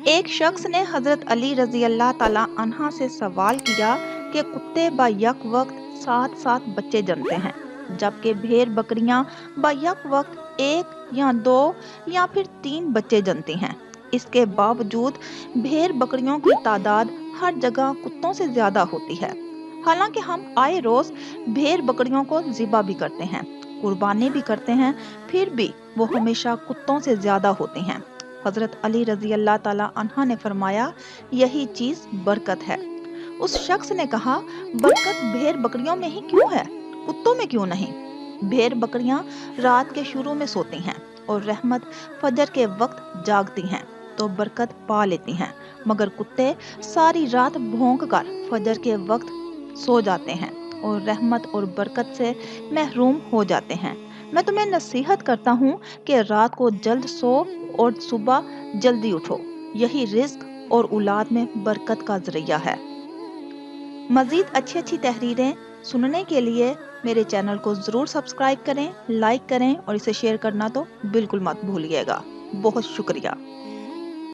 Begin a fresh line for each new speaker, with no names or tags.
ایک شخص نے حضرت علی رضی اللہ تعالیٰ عنہ سے سوال کیا کہ کتے با یک وقت 7 بچے جنتے ہیں، جبکہ بھیڑ بکریاں با یک وقت 1 یا 2 یا پھر 3 بچے جنتی ہیں۔ اس کے باوجود بھیڑ بکریوں کی تعداد ہر جگہ کتوں سے زیادہ ہوتی ہے۔ حالانکہ ہم آئے روز بھیڑ بکریوں کو ذبح بھی کرتے ہیں، قربانی بھی کرتے ہیں، پھر بھی وہ ہمیشہ کتوں سے زیادہ ہوتی ہیں۔ حضرت علی رضی اللہ تعالیٰ عنہ نے فرمایا، یہی چیز برکت ہے۔ اس شخص نے کہا، برکت بھیڑ بکریوں میں ہی کیوں ہے، کتوں میں کیوں نہیں؟ بھیڑ بکریاں رات کے شروع میں سوتی ہیں اور رحمت فجر کے وقت جاگتی ہیں تو برکت پا لیتی ہیں، مگر کتے ساری رات بھونک کر فجر کے وقت سو جاتے ہیں اور رحمت اور برکت سے محروم ہو جاتے ہیں۔ میں تمہیں نصیحت کرتا ہوں کہ رات کو جلد سو اور صبح جلدی اٹھو، یہی رزق اور اولاد میں برکت کا ذریعہ ہے۔ مزید اچھی تحریریں سننے کے لیے میرے چینل کو ضرور سبسکرائب کریں، لائک کریں اور اسے شیئر کرنا تو بالکل مت بھولیے گا۔ بہت شکریہ۔